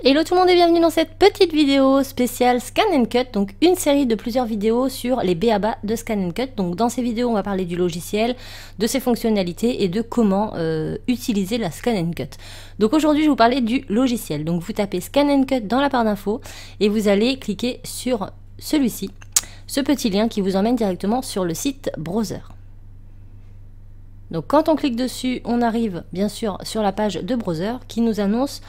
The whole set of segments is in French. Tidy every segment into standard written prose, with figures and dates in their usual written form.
Hello tout le monde et bienvenue dans cette petite vidéo spéciale Scan & Cut, donc une série de plusieurs vidéos sur les b.a.-ba de Scan & Cut. Donc dans ces vidéos on va parler du logiciel, de ses fonctionnalités et de comment utiliser la Scan & Cut. Donc aujourd'hui je vais vous parler du logiciel. Donc vous tapez Scan & Cut dans la barre d'infos et vous allez cliquer sur celui-ci, ce petit lien qui vous emmène directement sur le site browser. Donc quand on clique dessus, on arrive bien sûr sur la page de browser qui nous annonce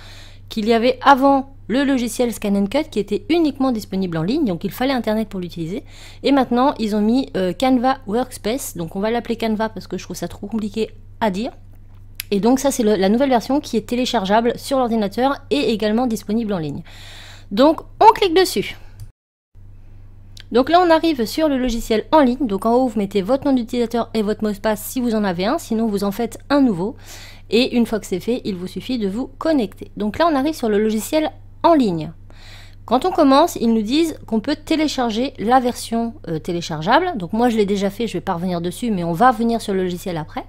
qu'il y avait avant le logiciel Scan & Cut qui était uniquement disponible en ligne, donc il fallait internet pour l'utiliser. Et maintenant ils ont mis Canva Workspace, donc on va l'appeler Canva parce que je trouve ça trop compliqué à dire. Et donc ça c'est la nouvelle version qui est téléchargeable sur l'ordinateur et également disponible en ligne. Donc on clique dessus. Donc là on arrive sur le logiciel en ligne, donc en haut vous mettez votre nom d'utilisateur et votre mot de passe si vous en avez un, sinon vous en faites un nouveau. Et une fois que c'est fait, il vous suffit de vous connecter. Donc là on arrive sur le logiciel en ligne. Quand on commence, ils nous disent qu'on peut télécharger la version téléchargeable. Donc moi je l'ai déjà fait, je ne vais pas revenir dessus, mais on va venir sur le logiciel après.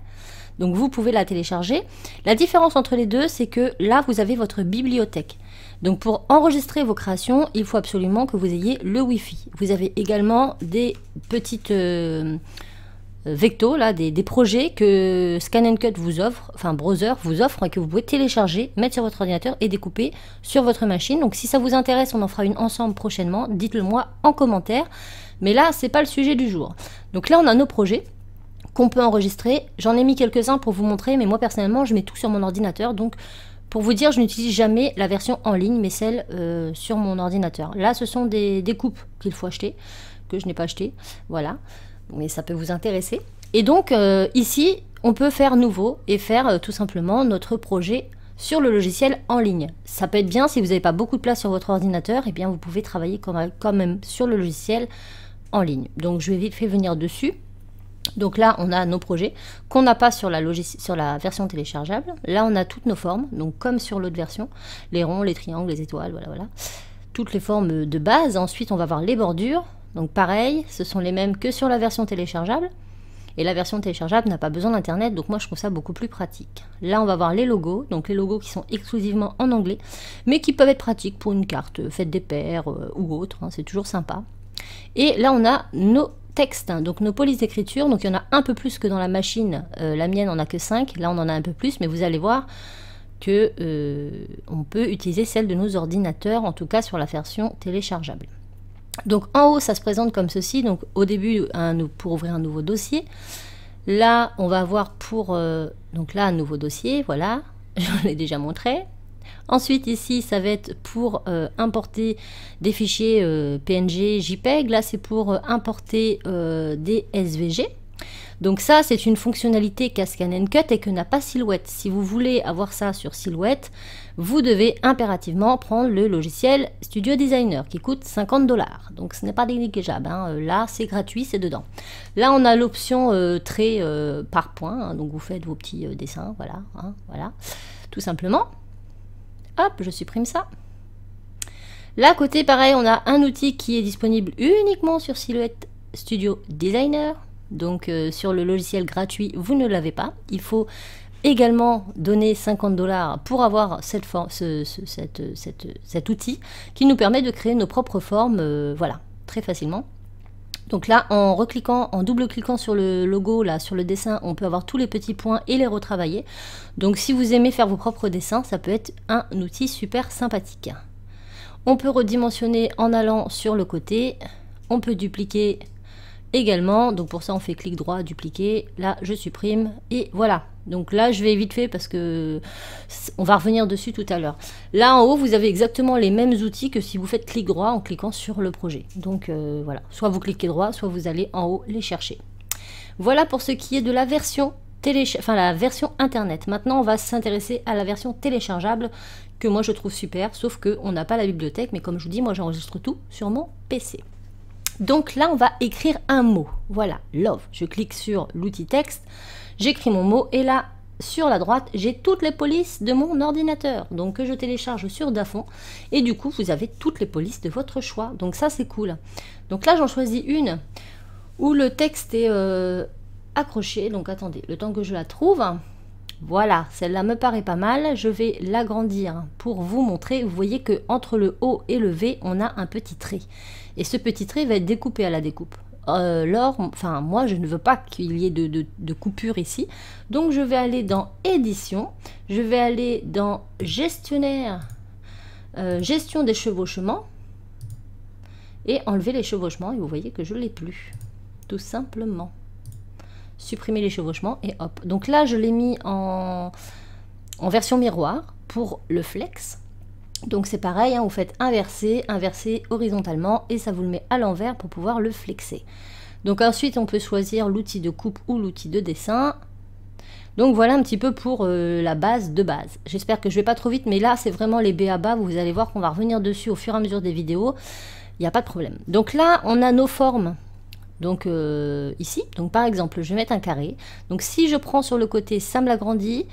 Donc vous pouvez la télécharger. La différence entre les deux, c'est que là vous avez votre bibliothèque. Donc pour enregistrer vos créations, il faut absolument que vous ayez le Wi-Fi. Vous avez également des petites vectos, là, des projets que Scan & Cut vous offre, enfin browser vous offre, et que vous pouvez télécharger, mettre sur votre ordinateur et découper sur votre machine. Donc si ça vous intéresse, on en fera une ensemble prochainement, dites-le moi en commentaire. Mais là, c'est pas le sujet du jour. Donc là, on a nos projets qu'on peut enregistrer. J'en ai mis quelques-uns pour vous montrer, mais moi personnellement, je mets tout sur mon ordinateur. Donc pour vous dire, je n'utilise jamais la version en ligne, mais celle sur mon ordinateur. Là, ce sont des découpes qu'il faut acheter, que je n'ai pas acheté. Voilà. Mais ça peut vous intéresser. Et donc ici, on peut faire nouveau et faire tout simplement notre projet sur le logiciel en ligne. Ça peut être bien si vous n'avez pas beaucoup de place sur votre ordinateur, et bien vous pouvez travailler quand même sur le logiciel en ligne. Donc je vais vite fait venir dessus. Donc là, on a nos projets qu'on n'a pas sur la version téléchargeable. Là, on a toutes nos formes, donc comme sur l'autre version, les ronds, les triangles, les étoiles, voilà. Toutes les formes de base. Ensuite, on va voir les bordures. Donc pareil, ce sont les mêmes que sur la version téléchargeable. Et la version téléchargeable n'a pas besoin d'internet, donc moi je trouve ça beaucoup plus pratique. Là on va voir les logos, donc les logos qui sont exclusivement en anglais, mais qui peuvent être pratiques pour une carte, faites des paires ou autre, hein, c'est toujours sympa. Et là on a nos textes, hein, donc nos polices d'écriture, donc il y en a un peu plus que dans la machine, la mienne en a que 5, là on en a un peu plus, mais vous allez voir que on peut utiliser celle de nos ordinateurs, en tout cas sur la version téléchargeable. Donc en haut ça se présente comme ceci, donc au début pour ouvrir un nouveau dossier. Là on va avoir pour donc là un nouveau dossier, voilà, je l'ai déjà montré. Ensuite ici ça va être pour importer des fichiers PNG, JPEG, là c'est pour importer des SVG. Donc ça c'est une fonctionnalité qu'a Scan & Cut et que n'a pas Silhouette. Si vous voulez avoir ça sur Silhouette, vous devez impérativement prendre le logiciel Studio Designer qui coûte 50 $. Donc ce n'est pas négligeable, hein. Là c'est gratuit, c'est dedans. Là on a l'option trait par point, hein. Donc vous faites vos petits dessins, voilà, hein, voilà, tout simplement. Hop, je supprime ça. Là à côté pareil, on a un outil qui est disponible uniquement sur Silhouette Studio Designer. Donc sur le logiciel gratuit, vous ne l'avez pas. Il faut également donner 50 $ pour avoir cet outil qui nous permet de créer nos propres formes, voilà, très facilement. Donc là, en double-cliquant sur le logo, là, sur le dessin, on peut avoir tous les petits points et les retravailler. Donc si vous aimez faire vos propres dessins, ça peut être un outil super sympathique. On peut redimensionner en allant sur le côté. On peut dupliquer également, donc pour ça on fait clic droit, dupliquer, là je supprime et voilà. Donc là je vais vite fait parce que on va revenir dessus tout à l'heure. Là en haut vous avez exactement les mêmes outils que si vous faites clic droit en cliquant sur le projet. Donc voilà, soit vous cliquez droit, soit vous allez en haut les chercher. Voilà pour ce qui est de la version la version internet. Maintenant on va s'intéresser à la version téléchargeable que moi je trouve super, sauf que on n'a pas la bibliothèque, mais comme je vous dis, moi j'enregistre tout sur mon PC. Donc là, on va écrire un mot. Voilà, love. Je clique sur l'outil texte, j'écris mon mot et là, sur la droite, j'ai toutes les polices de mon ordinateur. Donc que je télécharge sur Dafont et du coup, vous avez toutes les polices de votre choix. Donc ça, c'est cool. Donc là, j'en choisis une où le texte est accroché. Donc attendez, le temps que je la trouve. Voilà, celle-là me paraît pas mal. Je vais l'agrandir pour vous montrer. Vous voyez que entre le O et le V, on a un petit trait. Et ce petit trait va être découpé à la découpe. Enfin, moi, je ne veux pas qu'il y ait de coupure ici. Donc, je vais aller dans Édition. Je vais aller dans Gestionnaire, Gestion des chevauchements. Et enlever les chevauchements. Et vous voyez que je ne l'ai plus. Tout simplement. Supprimer les chevauchements et hop. Donc là, je l'ai mis en version miroir pour le flex. Donc c'est pareil, hein, vous faites inverser, inverser horizontalement et ça vous le met à l'envers pour pouvoir le flexer. Donc ensuite, on peut choisir l'outil de coupe ou l'outil de dessin. Donc voilà un petit peu pour la base de base. J'espère que je vais pas trop vite, mais là, c'est vraiment les b.a-ba. Vous allez voir qu'on va revenir dessus au fur et à mesure des vidéos. Il n'y a pas de problème. Donc là, on a nos formes. Donc ici, donc par exemple, je vais mettre un carré. Donc si je prends sur le côté, ça me l'agrandit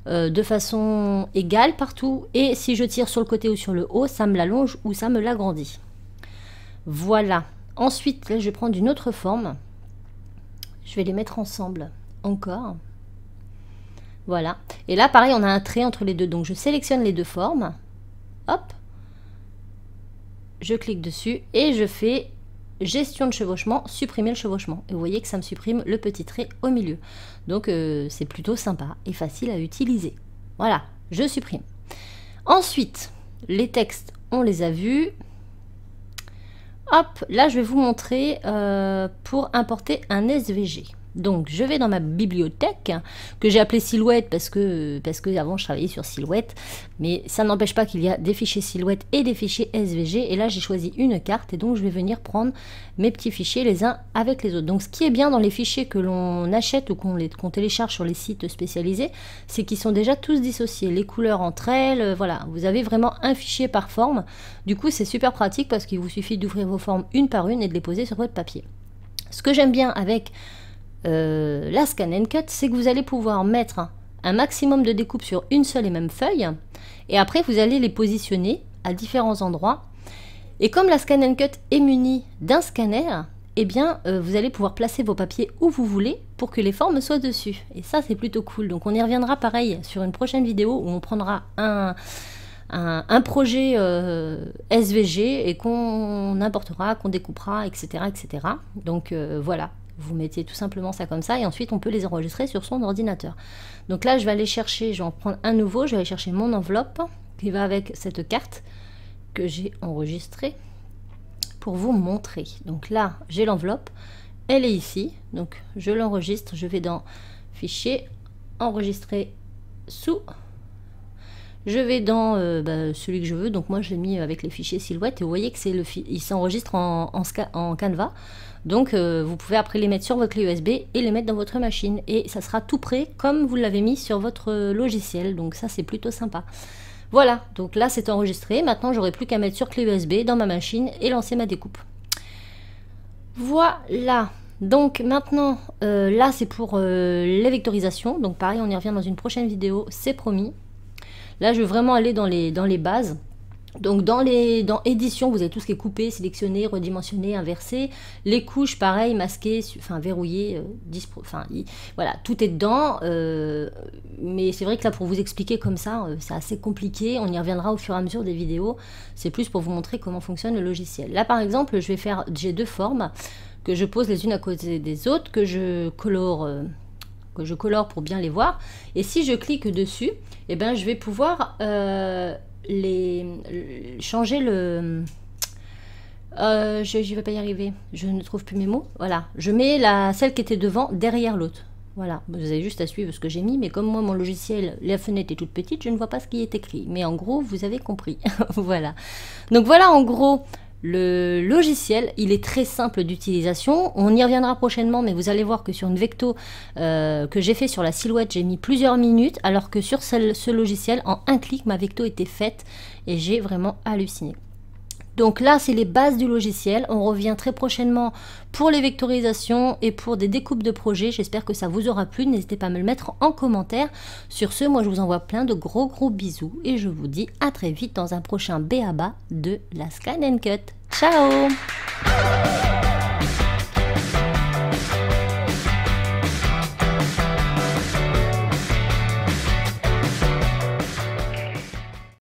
de façon égale partout. Et si je tire sur le côté ou sur le haut, ça me l'allonge ou ça me l'agrandit. Voilà. Ensuite, là, je vais prendre une autre forme. Je vais les mettre ensemble encore. Voilà. Et là, pareil, on a un trait entre les deux. Donc je sélectionne les deux formes. Hop. Je clique dessus et je fais... Gestion de chevauchement, supprimer le chevauchement. Et vous voyez que ça me supprime le petit trait au milieu. Donc c'est plutôt sympa et facile à utiliser. Voilà, je supprime. Ensuite, les textes, on les a vus. Hop, là je vais vous montrer pour importer un SVG. Donc je vais dans ma bibliothèque que j'ai appelée Silhouette parce que avant je travaillais sur Silhouette, mais ça n'empêche pas qu'il y a des fichiers Silhouette et des fichiers SVG. Et là j'ai choisi une carte et donc je vais venir prendre mes petits fichiers les uns avec les autres. Donc ce qui est bien dans les fichiers que l'on achète ou qu'on télécharge sur les sites spécialisés, c'est qu'ils sont déjà tous dissociés, les couleurs entre elles, voilà, vous avez vraiment un fichier par forme. Du coup c'est super pratique parce qu'il vous suffit d'ouvrir vos formes une par une et de les poser sur votre papier. Ce que j'aime bien avec la Scan & Cut, c'est que vous allez pouvoir mettre un maximum de découpes sur une seule et même feuille et après vous allez les positionner à différents endroits. Et comme la Scan & Cut est munie d'un scanner, eh bien vous allez pouvoir placer vos papiers où vous voulez pour que les formes soient dessus. Et ça c'est plutôt cool. Donc on y reviendra pareil sur une prochaine vidéo où on prendra un projet SVG et qu'on importera, qu'on découpera, etc. etc. Donc voilà. Vous mettez tout simplement ça comme ça et ensuite on peut les enregistrer sur son ordinateur. Donc là je vais aller chercher, je vais en prendre un nouveau, je vais aller chercher mon enveloppe qui va avec cette carte que j'ai enregistrée pour vous montrer. Donc là j'ai l'enveloppe, elle est ici, donc je l'enregistre, je vais dans Fichier, Enregistrer sous, je vais dans celui que je veux, donc moi je l'ai mis avec les fichiers Silhouette et vous voyez que c'est il s'enregistre en Canva. Donc vous pouvez après les mettre sur votre clé USB et les mettre dans votre machine et ça sera tout prêt comme vous l'avez mis sur votre logiciel. Donc ça c'est plutôt sympa. Voilà, donc là c'est enregistré. Maintenant j'aurai plus qu'à mettre sur clé USB dans ma machine et lancer ma découpe. Voilà. Donc maintenant là c'est pour les vectorisations. Donc pareil on y revient dans une prochaine vidéo, c'est promis. Là je vais vraiment aller dans les bases. Donc dans édition, vous avez tout ce qui est coupé, sélectionné, redimensionné, inversé. Les couches, pareil, masquées, enfin verrouillées, voilà, tout est dedans. Mais c'est vrai que là, pour vous expliquer comme ça, c'est assez compliqué. On y reviendra au fur et à mesure des vidéos. C'est plus pour vous montrer comment fonctionne le logiciel. Là, par exemple, j'ai deux formes que je pose les unes à côté des autres, que je colore pour bien les voir. Et si je clique dessus, eh ben, je vais pouvoir changer le... je vais pas y arriver, je ne trouve plus mes mots. Voilà, je mets celle qui était devant derrière l'autre. Voilà, vous avez juste à suivre ce que j'ai mis, mais comme moi mon logiciel, la fenêtre est toute petite, je ne vois pas ce qui est écrit. Mais en gros, vous avez compris. Voilà. Donc voilà en gros le logiciel, il est très simple d'utilisation. On y reviendra prochainement, mais vous allez voir que sur une vecto que j'ai fait sur la Silhouette, j'ai mis plusieurs minutes, alors que sur ce logiciel, en un clic, ma vecto était faite et j'ai vraiment halluciné. Donc là, c'est les bases du logiciel. On revient très prochainement pour les vectorisations et pour des découpes de projets. J'espère que ça vous aura plu. N'hésitez pas à me le mettre en commentaire. Sur ce, moi, je vous envoie plein de gros bisous et je vous dis à très vite dans un prochain b.a-ba de la Scan & Cut. Ciao!